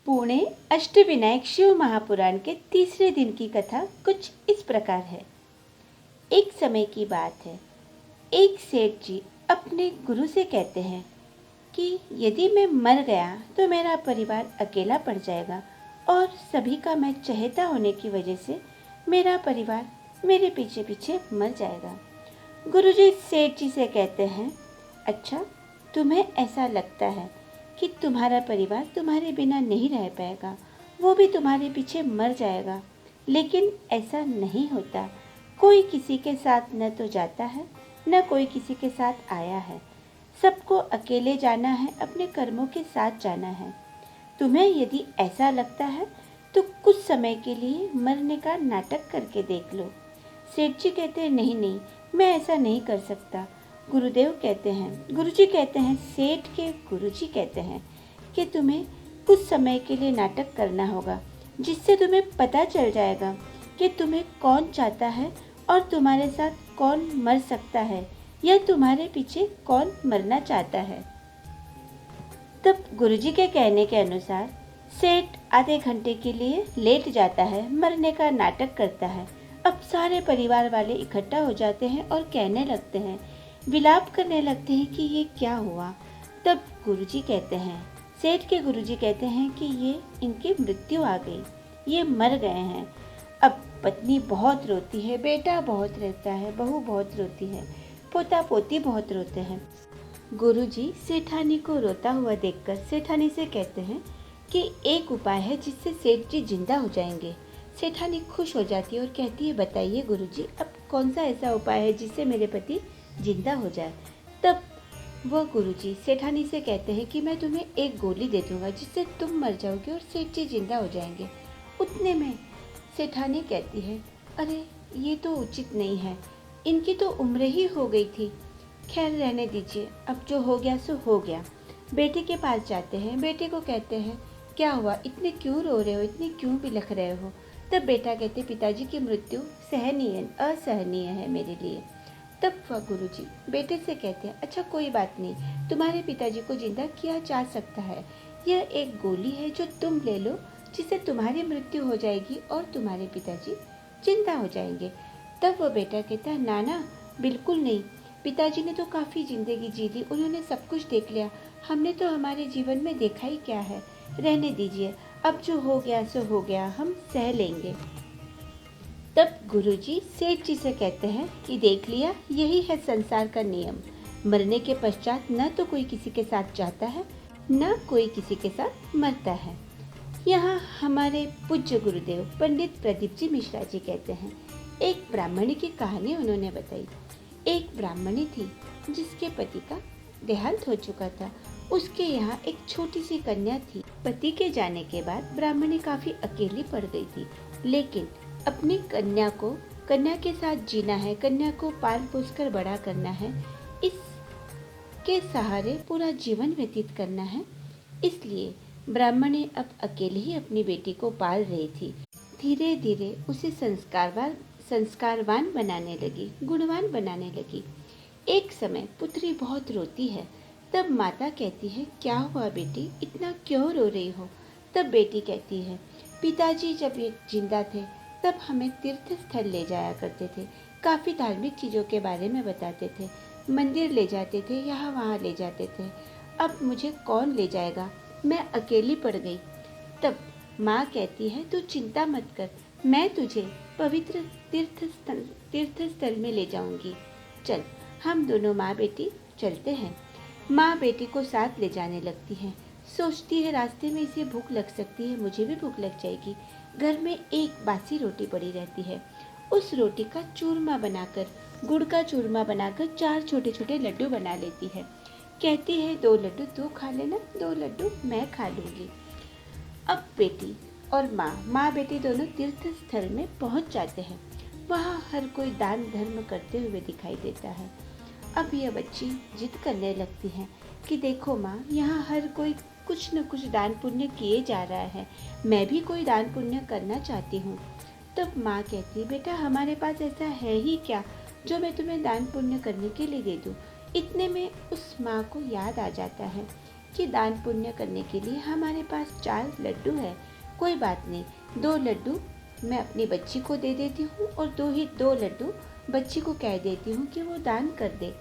पुणे अष्टविनायक शिव महापुराण के तीसरे दिन की कथा कुछ इस प्रकार है। एक समय की बात है, एक सेठ जी अपने गुरु से कहते हैं कि यदि मैं मर गया तो मेरा परिवार अकेला पड़ जाएगा और सभी का मैं चहेता होने की वजह से मेरा परिवार मेरे पीछे पीछे मर जाएगा। गुरुजी सेठ जी से कहते हैं, अच्छा, तुम्हें ऐसा लगता है कि तुम्हारा परिवार तुम्हारे बिना नहीं रह पाएगा, वो भी तुम्हारे पीछे मर जाएगा, लेकिन ऐसा नहीं होता। कोई किसी के साथ न तो जाता है न कोई किसी के साथ आया है। सबको अकेले जाना है, अपने कर्मों के साथ जाना है। तुम्हें यदि ऐसा लगता है तो कुछ समय के लिए मरने का नाटक करके देख लो। सेठ जी कहते हैं, नहीं नहीं, मैं ऐसा नहीं कर सकता। गुरुजी कहते हैं, सेठ के गुरुजी कहते हैं कि तुम्हें कुछ समय के लिए नाटक करना होगा, जिससे तुम्हें पता चल जाएगा कि तुम्हें कौन चाहता है और तुम्हारे साथ कौन मर सकता है या तुम्हारे पीछे कौन मरना चाहता है। तब गुरुजी के कहने के अनुसार सेठ आधे घंटे के लिए लेट जाता है, मरने का नाटक करता है। अब सारे परिवार वाले इकट्ठा हो जाते हैं और कहने लगते हैं, विलाप करने लगते हैं कि ये क्या हुआ। तब गुरुजी कहते हैं, सेठ के गुरुजी कहते हैं कि ये इनकी मृत्यु आ गई, ये मर गए हैं। अब पत्नी बहुत रोती है, बेटा बहुत रोता है, बहू बहुत रोती है, पोता पोती बहुत रोते हैं। गुरुजी सेठानी को रोता हुआ देखकर सेठानी से कहते हैं कि एक उपाय है जिससे सेठ जी जिंदा हो जाएंगे। सेठानी खुश हो जाती है और कहती है, बताइए गुरुजी, अब कौन सा ऐसा उपाय है जिससे मेरे पति जिंदा हो जाए। तब वह गुरुजी सेठानी से कहते हैं कि मैं तुम्हें एक गोली दे दूंगा जिससे तुम मर जाओगे और सेठ जी जिंदा हो जाएंगे। उतने में सेठानी कहती है, अरे ये तो उचित नहीं है, इनकी तो उम्र ही हो गई थी। खैर रहने दीजिए, अब जो हो गया सो हो गया। बेटे के पास जाते हैं, बेटे को कहते हैं, क्या हुआ, इतने क्यों रो रहे हो, इतने क्यों बिलख रहे हो। तब बेटा कहते, पिताजी की मृत्यु असहनीय है मेरे लिए। तब वह गुरुजी बेटे से कहते हैं, अच्छा कोई बात नहीं, तुम्हारे पिताजी को जिंदा किया जा सकता है। यह एक गोली है जो तुम ले लो, जिससे तुम्हारी मृत्यु हो जाएगी और तुम्हारे पिताजी जिंदा हो जाएंगे। तब वह बेटा कहता है, नाना बिल्कुल नहीं, पिताजी ने तो काफ़ी जिंदगी जी ली, उन्होंने सब कुछ देख लिया, हमने तो हमारे जीवन में देखा ही क्या है। रहने दीजिए, अब जो हो गया सो हो गया, हम सह लेंगे। तब गुरुजी सेठ जी से कहते हैं कि देख लिया, यही है संसार का नियम। मरने के पश्चात न तो कोई किसी के साथ जाता है न कोई किसी के साथ मरता है। यहाँ हमारे पूज्य गुरुदेव पंडित प्रदीप जी मिश्रा जी कहते हैं, एक ब्राह्मणी की कहानी उन्होंने बताई। एक ब्राह्मणी थी जिसके पति का देहांत हो चुका था। उसके यहाँ एक छोटी सी कन्या थी। पति के जाने के बाद ब्राह्मणी काफी अकेली पड़ गई थी, लेकिन अपनी कन्या के साथ जीना है, कन्या को पाल पोस कर बड़ा करना है, इसके सहारे पूरा जीवन व्यतीत करना है। इसलिए ब्राह्मणी अब अकेले ही अपनी बेटी को पाल रही थी। धीरे धीरे उसे संस्कारवान बनाने लगी, गुणवान बनाने लगी। एक समय पुत्री बहुत रोती है। तब माता कहती है, क्या हुआ बेटी, इतना क्यों रो रही हो। तब बेटी कहती है, पिताजी जब ये जिंदा थे तब हमें तीर्थ स्थल ले जाया करते थे, काफ़ी धार्मिक चीज़ों के बारे में बताते थे, मंदिर ले जाते थे, यहाँ वहाँ ले जाते थे। अब मुझे कौन ले जाएगा, मैं अकेली पड़ गई। तब माँ कहती है, तू चिंता मत कर, मैं तुझे पवित्र तीर्थ स्थल में ले जाऊंगी। चल, हम दोनों माँ बेटी चलते हैं। माँ बेटी को साथ ले जाने लगती है। सोचती है रास्ते में इसे भूख लग सकती है, मुझे भी भूख लग जाएगी। घर में एक बासी रोटी पड़ी रहती है। उस रोटी का चूरमा बनाकर, गुड़ का चूरमा बनाकर 4 छोटे छोटे लड्डू बना लेती है। कहती है, 2 लड्डू तू खा लेना, 2 लड्डू मैं खा लूँगी। अब बेटी और माँ बेटी दोनों तीर्थ स्थल में पहुँच जाते हैं। वहाँ हर कोई दान धर्म करते हुए दिखाई देता है। अब यह बच्ची जिद करने लगती है कि देखो माँ, यहाँ हर कोई कुछ न कुछ दान पुण्य किए जा रहा है, मैं भी कोई दान पुण्य करना चाहती हूँ। तब माँ कहती, बेटा हमारे पास ऐसा है ही क्या जो मैं तुम्हें दान पुण्य करने के लिए दे दूँ। इतने में उस माँ को याद आ जाता है कि दान पुण्य करने के लिए हमारे पास 4 लड्डू है, कोई बात नहीं, 2 लड्डू मैं अपनी बच्ची को दे देती हूँ और 2 लड्डू बच्ची को कह देती हूँ कि वो दान कर दे।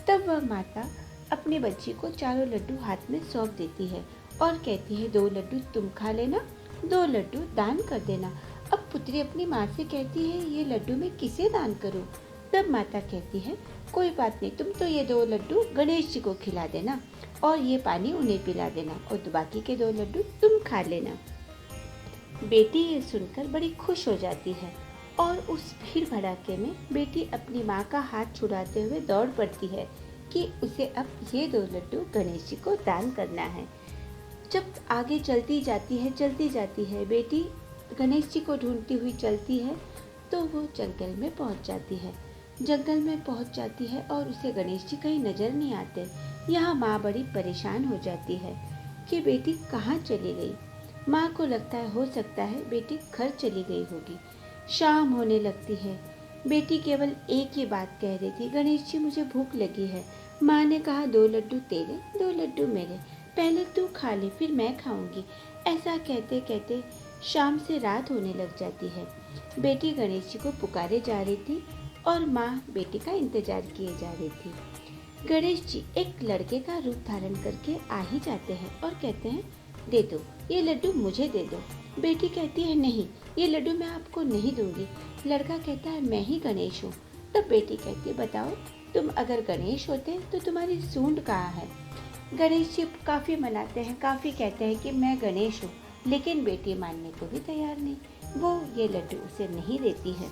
तब वह माता अपनी बच्ची को 4 लड्डू हाथ में सौंप देती है और कहती है 2 लड्डू तुम खा लेना, 2 लड्डू दान कर देना। अब पुत्री अपनी माँ से कहती है ये लड्डू मैं किसे दान करूँ? तब माता कहती है कोई बात नहीं, तुम तो ये 2 लड्डू गणेश जी को खिला देना और ये पानी उन्हें पिला देना और बाकी के 2 लड्डू तुम खा लेना। बेटी ये सुनकर बड़ी खुश हो जाती है और उस भीड़ भड़ाके में बेटी अपनी माँ का हाथ छुड़ाते हुए दौड़ पड़ती है कि उसे अब ये 2 लड्डू गणेश जी को दान करना है। जब आगे चलती जाती है बेटी गणेश जी को ढूंढती हुई चलती है तो वो जंगल में पहुंच जाती है और उसे गणेश जी कहीं नजर नहीं आते। यहाँ माँ बड़ी परेशान हो जाती है कि बेटी कहाँ चली गई। माँ को लगता है हो सकता है बेटी घर चली गई होगी। शाम होने लगती है। बेटी केवल एक ही बात कह रही थी, गणेश जी मुझे भूख लगी है। माँ ने कहा 2 लड्डू तेरे, 2 लड्डू मेरे, पहले तू खा ले फिर मैं खाऊंगी। ऐसा कहते कहते शाम से रात होने लग जाती है। बेटी गणेश जी को पुकारे जा रही थी और माँ बेटी का इंतजार किए जा रही थी। गणेश जी एक लड़के का रूप धारण करके आ ही जाते हैं और कहते हैं दे दो, ये लड्डू मुझे दे दो। बेटी कहती है नहीं, ये लड्डू मैं आपको नहीं दूंगी। लड़का कहता है मैं ही गणेश हूँ। तब बेटी कहती है बताओ, तुम अगर गणेश होते तो तुम्हारी सूंड कहाँ है? गणेश जी काफ़ी मनाते हैं, काफ़ी कहते हैं कि मैं गणेश हूँ, लेकिन बेटी मानने को भी तैयार नहीं। वो ये लड्डू उसे नहीं देती है।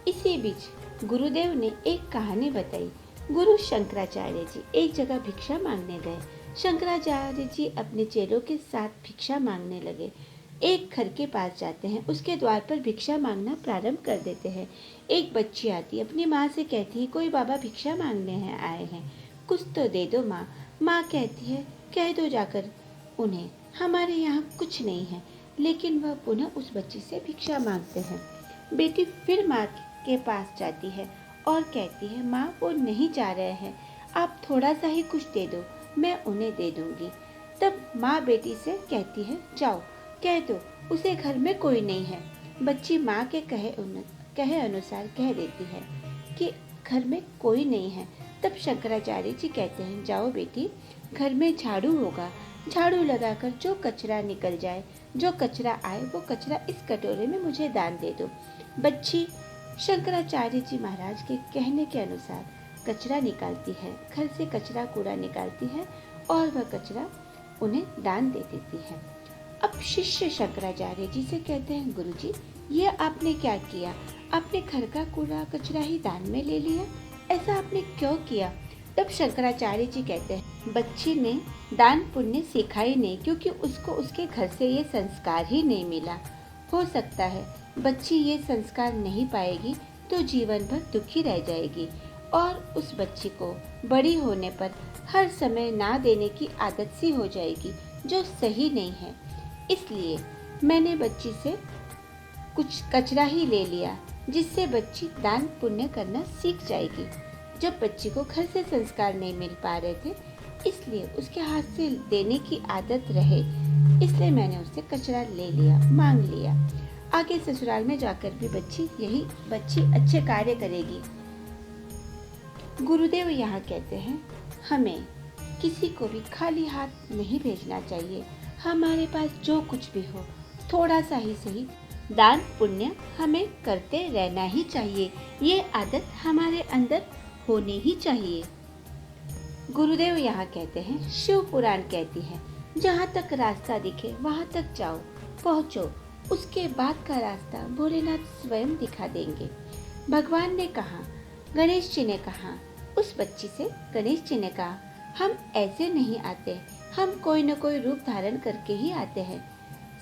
इसी बीच गुरुदेव ने एक कहानी बताई। गुरु शंकराचार्य जी एक जगह भिक्षा मांगने गए। शंकराचार्य जी अपने चेलों के साथ भिक्षा मांगने लगे। एक घर के पास जाते हैं, उसके द्वार पर भिक्षा मांगना प्रारंभ कर देते हैं। एक बच्ची आती अपनी माँ से कहती है कोई बाबा भिक्षा मांगने हैं आए हैं, कुछ तो दे दो माँ। माँ कहती है कह दो जाकर उन्हें हमारे यहाँ कुछ नहीं है। लेकिन वह पुनः उस बच्ची से भिक्षा मांगते हैं। बेटी फिर माँ के पास जाती है और कहती है माँ वो नहीं जा रहे हैं, आप थोड़ा सा ही कुछ दे दो, मैं उन्हें दे दूंगी। तब माँ बेटी से कहती है जाओ कह दो उसे घर में कोई नहीं है। बच्ची माँ के कहे अनुसार कह देती है कि घर में कोई नहीं है। तब शंकराचार्य जी कहते हैं जाओ बेटी, घर में झाड़ू होगा, झाड़ू लगाकर जो कचरा निकल जाए, जो कचरा आए वो कचरा इस कटोरे में मुझे दान दे दो। बच्ची शंकराचार्य जी महाराज के कहने के अनुसार कचरा निकालती है, घर से कचरा कूड़ा निकालती है और वह कचरा उन्हें दान दे देती है। अब शिष्य शंकराचार्य जी से कहते हैं गुरुजी ये आपने क्या किया? आपने घर का कूड़ा कचरा ही दान में ले लिया, ऐसा आपने क्यों किया? तब शंकराचार्य जी कहते हैं बच्ची ने दान पुण्य सीखा ही नहीं, क्योंकि उसको उसके घर से ये संस्कार ही नहीं मिला। हो सकता है बच्ची ये संस्कार नहीं पाएगी तो जीवन भर दुखी रह जाएगी और उस बच्ची को बड़ी होने पर हर समय ना देने की आदत सी हो जाएगी, जो सही नहीं है। इसलिए मैंने बच्ची से कुछ कचरा ही ले लिया, जिससे बच्ची दान पुण्य करना सीख जाएगी। जब बच्ची को घर से संस्कार नहीं मिल पा रहे थे, इसलिए उसके हाथ से देने की आदत रहे, इसलिए मैंने उससे कचरा ले लिया, मांग लिया। आगे ससुराल में जाकर भी बच्ची अच्छे कार्य करेगी। गुरुदेव यहाँ कहते हैं हमें किसी को भी खाली हाथ नहीं भेजना चाहिए। हमारे पास जो कुछ भी हो, थोड़ा सा ही सही, दान पुण्य हमें करते रहना ही चाहिए। ये आदत हमारे अंदर होनी ही चाहिए। गुरुदेव यहाँ कहते हैं शिव पुराण कहती है जहाँ तक रास्ता दिखे वहाँ तक जाओ, पहुँचो, उसके बाद का रास्ता भोलेनाथ स्वयं दिखा देंगे। भगवान ने कहा, गणेश जी ने कहा उस बच्ची से, गणेश जी ने कहा हम ऐसे नहीं आते, हम कोई न कोई रूप धारण करके ही आते हैं।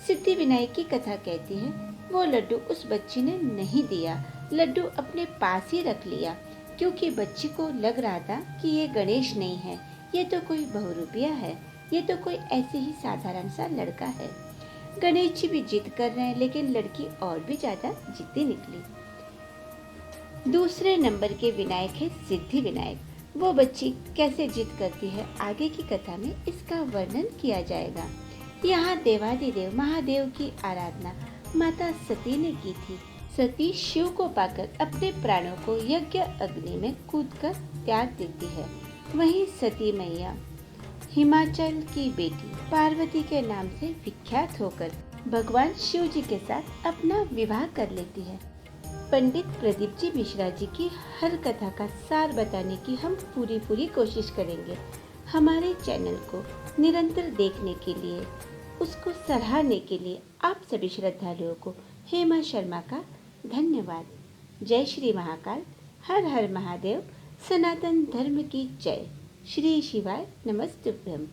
सिद्धि विनायक की कथा कहती है वो लड्डू उस बच्ची ने नहीं दिया, लड्डू अपने पास ही रख लिया, क्योंकि बच्ची को लग रहा था कि ये गणेश नहीं है, ये तो कोई बहुरूपिया है, ये तो कोई ऐसे ही साधारण सा लड़का है। गणेश जी भी जिद कर रहे हैं, लेकिन लड़की और भी ज्यादा जिद्दी निकली। दूसरे नंबर के विनायक है सिद्धि विनायक। वो बच्ची कैसे जिद करती है, आगे की कथा में इसका वर्णन किया जाएगा। यहाँ देवादिदेव महादेव की आराधना माता सती ने की थी। सती शिव को पाकर अपने प्राणों को यज्ञ अग्नि में कूदकर त्याग देती है। वहीं सती मैया हिमाचल की बेटी पार्वती के नाम से विख्यात होकर भगवान शिव जी के साथ अपना विवाह कर लेती है। पंडित प्रदीप जी मिश्रा जी की हर कथा का सार बताने की हम पूरी कोशिश करेंगे। हमारे चैनल को निरंतर देखने के लिए, उसको सराहने के लिए आप सभी श्रद्धालुओं को हेमा शर्मा का धन्यवाद। जय श्री महाकाल, हर हर महादेव, सनातन धर्म की जय। श्री शिवाय नमस्तुभ्यम।